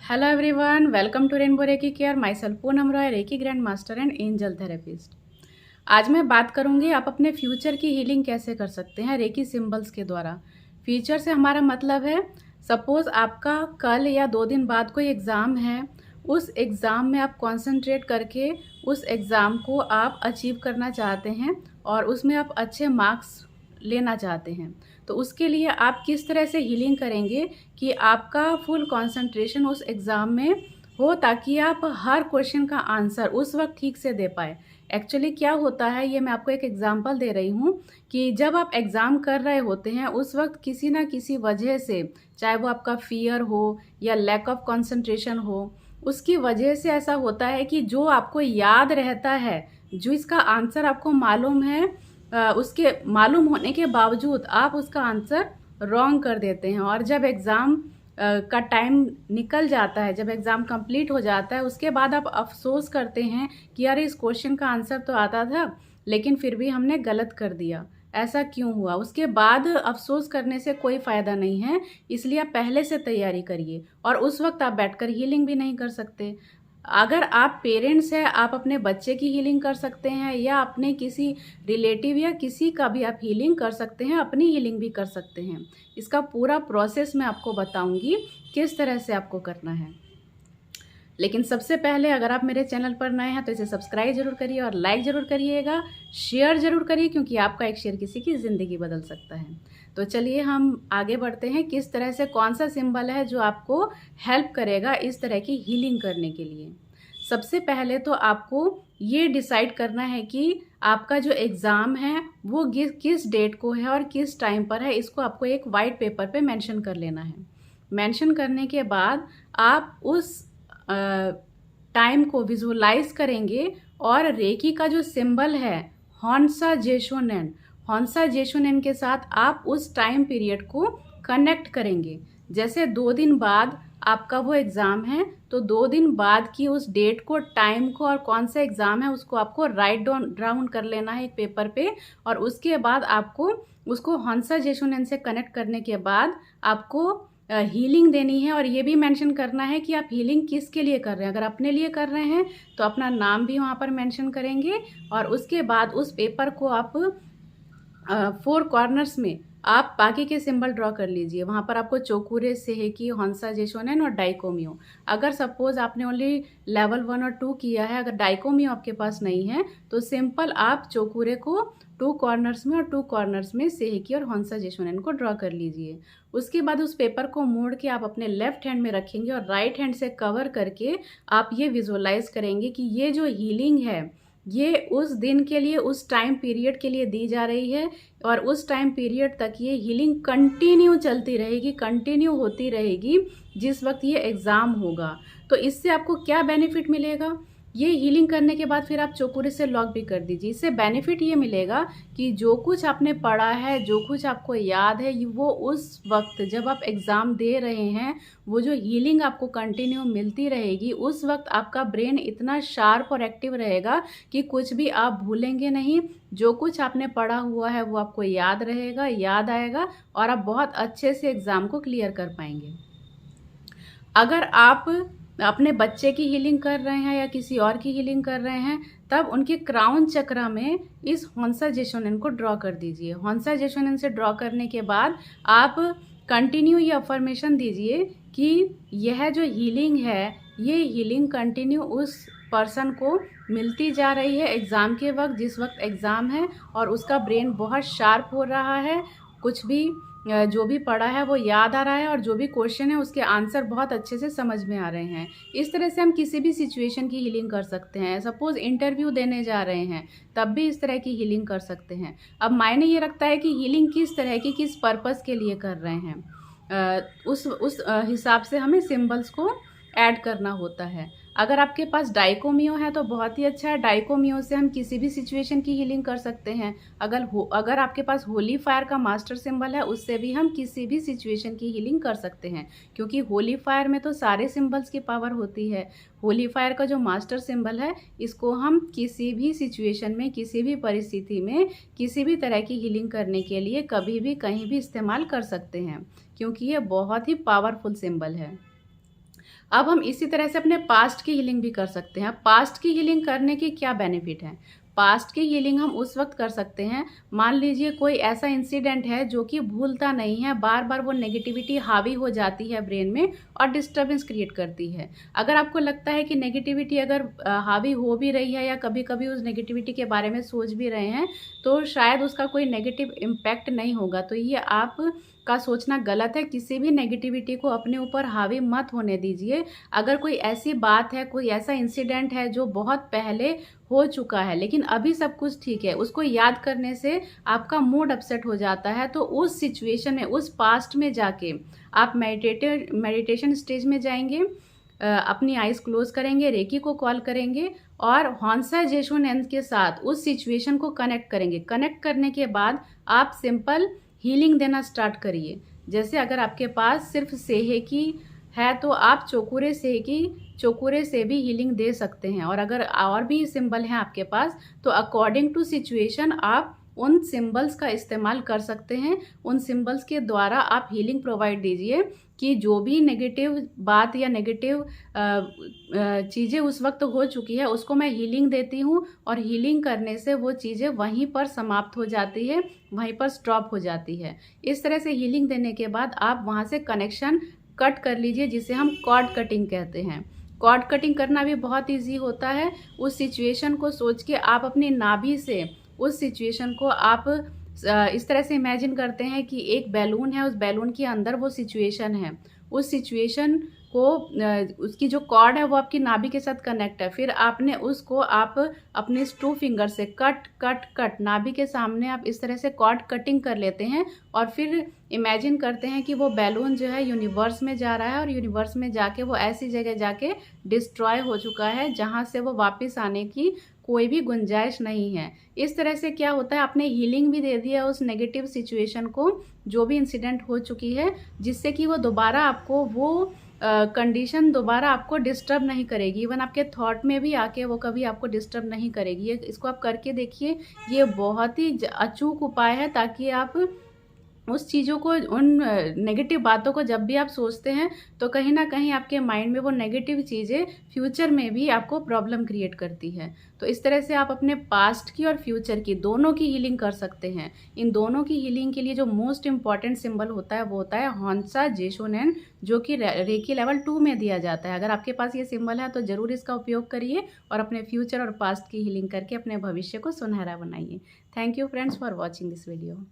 Hello everyone, welcome to Rainbow Reiki Care. Myself Poonam Roy, reiki grand master and angel therapist. आज मैं बात करूंगी आप अपने फ्यूचर की हीलिंग कैसे कर सकते हैं रेकी सिंबल्स के द्वारा। फ्यूचर से हमारा मतलब है, सपोज आपका कल या 2 दिन बाद कोई एग्ज़ाम है, उस एग्ज़ाम में आप कंसंट्रेट करके उस एग्ज़ाम को आप अचीव करना चाहते हैं और उसमें आप अच्छे मार्क्स लेना चाहते हैं। तो उसके लिए आप किस तरह से हीलिंग करेंगे कि आपका फुल कंसंट्रेशन उस एग्ज़ाम में हो, ताकि आप हर क्वेश्चन का आंसर उस वक्त ठीक से दे पाए। एक्चुअली क्या होता है, ये मैं आपको एक एग्जांपल दे रही हूँ कि जब आप एग्ज़ाम कर रहे होते हैं उस वक्त किसी ना किसी वजह से, चाहे वो आपका फियर हो या लैक ऑफ कंसंट्रेशन हो, उसकी वजह से ऐसा होता है कि जो आपको याद रहता है, जो इसका आंसर आपको मालूम है, उसके मालूम होने के बावजूद आप उसका आंसर रॉन्ग कर देते हैं। और जब एग्ज़ाम का टाइम निकल जाता है, जब एग्ज़ाम कंप्लीट हो जाता है, उसके बाद आप अफसोस करते हैं कि यार इस क्वेश्चन का आंसर तो आता था लेकिन फिर भी हमने गलत कर दिया, ऐसा क्यों हुआ। उसके बाद अफसोस करने से कोई फ़ायदा नहीं है, इसलिए आप पहले से तैयारी करिए। और उस वक्त आप बैठकर हीलिंग भी नहीं कर सकते। अगर आप पेरेंट्स हैं, आप अपने बच्चे की हीलिंग कर सकते हैं या अपने किसी रिलेटिव या किसी का भी आप हीलिंग कर सकते हैं, अपनी हीलिंग भी कर सकते हैं। इसका पूरा प्रोसेस मैं आपको बताऊंगी किस तरह से आपको करना है। लेकिन सबसे पहले अगर आप मेरे चैनल पर नए हैं तो इसे सब्सक्राइब जरूर करिए और लाइक ज़रूर करिएगा, शेयर ज़रूर करिए, क्योंकि आपका एक शेयर किसी की ज़िंदगी बदल सकता है। तो चलिए हम आगे बढ़ते हैं, किस तरह से, कौन सा सिंबल है जो आपको हेल्प करेगा इस तरह की हीलिंग करने के लिए। सबसे पहले तो आपको ये डिसाइड करना है कि आपका जो एग्ज़ाम है वो किस डेट को है और किस टाइम पर है। इसको आपको एक वाइट पेपर पे मेंशन कर लेना है। मेंशन करने के बाद आप उस टाइम को विजुलाइज करेंगे और रेकी का जो सिंबल है हॉन्सा जेशोनेन, हॉन्सा जेशोनेन के साथ आप उस टाइम पीरियड को कनेक्ट करेंगे। जैसे 2 दिन बाद आपका वो एग्ज़ाम है, तो 2 दिन बाद की उस डेट को, टाइम को और कौन सा एग्ज़ाम है उसको आपको राइट डाउन कर लेना है एक पेपर पे। और उसके बाद आपको उसको हॉन्सा जेशोनेन से कनेक्ट करने के बाद आपको हीलिंग देनी है। और ये भी मेंशन करना है कि आप हीलिंग किसके लिए कर रहे हैं। अगर अपने लिए कर रहे हैं तो अपना नाम भी वहाँ पर मेंशन करेंगे। और उसके बाद उस पेपर को आप 4 कॉर्नर्स में आप बाकी के सिंबल ड्रॉ कर लीजिए। वहाँ पर आपको चोकुरे, सेहेकी, हॉन्सा जेशोनेन और डाइकोमियो। अगर सपोज आपने ओनली लेवल 1 और 2 किया है, अगर डाइकोमियो आपके पास नहीं है, तो सिंपल आप चोकुरे को 2 कॉर्नर्स में और 2 कॉर्नर्स में सेहेकी और हॉन्सा जेशोनेन को ड्रॉ कर लीजिए। उसके बाद उस पेपर को मोड़ के आप अपने लेफ्ट हैंड में रखेंगे और राइट हैंड से कवर करके आप ये विजुअलाइज करेंगे कि ये जो हीलिंग है ये उस दिन के लिए, उस टाइम पीरियड के लिए दी जा रही है। और उस टाइम पीरियड तक ये हीलिंग कंटिन्यू चलती रहेगी, कंटिन्यू होती रहेगी जिस वक्त ये एग्ज़ाम होगा। तो इससे आपको क्या बेनिफिट मिलेगा, ये हीलिंग करने के बाद फिर आप चोकुरे से लॉक भी कर दीजिए। इससे बेनिफिट ये मिलेगा कि जो कुछ आपने पढ़ा है, जो कुछ आपको याद है, वो उस वक्त जब आप एग्ज़ाम दे रहे हैं, वो जो हीलिंग आपको कंटिन्यू मिलती रहेगी, उस वक्त आपका ब्रेन इतना शार्प और एक्टिव रहेगा कि कुछ भी आप भूलेंगे नहीं। जो कुछ आपने पढ़ा हुआ है वो आपको याद रहेगा, याद आएगा और आप बहुत अच्छे से एग्ज़ाम को क्लियर कर पाएंगे। अगर आप अपने बच्चे की हीलिंग कर रहे हैं या किसी और की हीलिंग कर रहे हैं, तब उनके क्राउन चक्रा में इस हॉन्सा जेशोनेन को ड्रॉ कर दीजिए। हॉन्सा जेशोनेन से ड्रॉ करने के बाद आप कंटिन्यू ये अफर्मेशन दीजिए कि यह जो हीलिंग है, ये हीलिंग कंटिन्यू उस पर्सन को मिलती जा रही है एग्ज़ाम के वक्त, जिस वक्त एग्ज़ाम है और उसका ब्रेन बहुत शार्प हो रहा है, कुछ भी जो भी पढ़ा है वो याद आ रहा है और जो भी क्वेश्चन है उसके आंसर बहुत अच्छे से समझ में आ रहे हैं। इस तरह से हम किसी भी सिचुएशन की हीलिंग कर सकते हैं। सपोज़ इंटरव्यू देने जा रहे हैं, तब भी इस तरह की हीलिंग कर सकते हैं। अब मायने ये रखता है कि हीलिंग किस तरह की, किस पर्पस के लिए कर रहे हैं, उस हिसाब से हमें सिंबल्स को ऐड करना होता है। अगर आपके पास डाइकोमियो है तो बहुत ही अच्छा है। डाइकोमियो से हम किसी भी सिचुएशन की हीलिंग कर सकते हैं। अगर आपके पास होली फायर का मास्टर सिंबल है, उससे भी हम किसी भी सिचुएशन की हीलिंग कर सकते हैं, क्योंकि होली फायर में तो सारे सिंबल्स की पावर होती है। होली फायर का जो मास्टर सिंबल है, इसको हम किसी भी सिचुएशन में, किसी भी परिस्थिति में, किसी भी तरह की हीलिंग करने के लिए कभी भी कहीं भी इस्तेमाल कर सकते हैं, क्योंकि ये बहुत ही पावरफुल सिंबल है। अब हम इसी तरह से अपने पास्ट की हीलिंग भी कर सकते हैं। पास्ट की हीलिंग करने के क्या बेनिफिट हैं? पास्ट की हीलिंग हम उस वक्त कर सकते हैं, मान लीजिए कोई ऐसा इंसिडेंट है जो कि भूलता नहीं है, बार बार वो नेगेटिविटी हावी हो जाती है ब्रेन में और डिस्टर्बेंस क्रिएट करती है। अगर आपको लगता है कि नेगेटिविटी अगर हावी हो भी रही है या कभी कभी उस नेगेटिविटी के बारे में सोच भी रहे हैं, तो शायद उसका कोई नेगेटिव इम्पैक्ट नहीं होगा, तो ये आप का सोचना गलत है। किसी भी नेगेटिविटी को अपने ऊपर हावी मत होने दीजिए। अगर कोई ऐसी बात है, कोई ऐसा इंसिडेंट है जो बहुत पहले हो चुका है लेकिन अभी सब कुछ ठीक है, उसको याद करने से आपका मूड अपसेट हो जाता है, तो उस सिचुएशन में, उस पास्ट में जाके आप मेडिटेशन स्टेज में जाएंगे, अपनी आइज़ क्लोज करेंगे, रेकी को कॉल करेंगे और हॉन्सा जेशुन के साथ उस सिचुएशन को कनेक्ट करेंगे। कनेक्ट करने के बाद आप सिंपल हीलिंग देना स्टार्ट करिए। जैसे अगर आपके पास सिर्फ सेहे की है तो आप चोकुरे से भी हीलिंग दे सकते हैं, और अगर और भी सिंबल हैं आपके पास तो अकॉर्डिंग टू सिचुएशन आप उन सिंबल्स का इस्तेमाल कर सकते हैं। उन सिंबल्स के द्वारा आप हीलिंग प्रोवाइड दीजिए कि जो भी नेगेटिव बात या नेगेटिव चीज़ें उस वक्त हो चुकी है उसको मैं हीलिंग देती हूँ, और हीलिंग करने से वो चीज़ें वहीं पर समाप्त हो जाती है, वहीं पर स्टॉप हो जाती है। इस तरह से हीलिंग देने के बाद आप वहाँ से कनेक्शन कट कर लीजिए, जिसे हम कॉर्ड कटिंग कहते हैं। कॉर्ड कटिंग करना भी बहुत ईजी होता है। उस सिचुएशन को सोच के आप अपनी नाभि से उस सिचुएशन को आप इस तरह से इमेजिन करते हैं कि एक बैलून है, उस बैलून के अंदर वो सिचुएशन है। उस सिचुएशन को उसकी जो कॉर्ड है वो आपकी नाभि के साथ कनेक्ट है। फिर आपने उसको आप अपने 2 फिंगर से कट कट कट नाभि के सामने आप इस तरह से कॉर्ड कटिंग कर लेते हैं, और फिर इमेजिन करते हैं कि वो बैलून जो है यूनिवर्स में जा रहा है, और यूनिवर्स में जाके वो ऐसी जगह जाके डिस्ट्रॉय हो चुका है जहाँ से वो वापस आने की कोई भी गुंजाइश नहीं है। इस तरह से क्या होता है, आपने हीलिंग भी दे दिया उस नेगेटिव सिचुएशन को, जो भी इंसिडेंट हो चुकी है, जिससे कि वो दोबारा आपको वो कंडीशन दोबारा आपको डिस्टर्ब नहीं करेगी। इवन आपके थॉट में भी आके वो कभी आपको डिस्टर्ब नहीं करेगी। ये इसको आप करके देखिए, ये बहुत ही अचूक उपाय है, ताकि आप उस चीज़ों को, उन नेगेटिव बातों को जब भी आप सोचते हैं तो कहीं ना कहीं आपके माइंड में वो नेगेटिव चीज़ें फ्यूचर में भी आपको प्रॉब्लम क्रिएट करती है। तो इस तरह से आप अपने पास्ट की और फ्यूचर की दोनों की हीलिंग कर सकते हैं। इन दोनों की हीलिंग के लिए जो मोस्ट इंपॉर्टेंट सिंबल होता है वो होता है हॉन्सा जेशोनेन, जो कि रेकी लेवल 2 में दिया जाता है। अगर आपके पास ये सिंबल है तो ज़रूर इसका उपयोग करिए और अपने फ्यूचर और पास्ट की हीलिंग करके अपने भविष्य को सुनहरा बनाइए। Thank you friends for watching this video.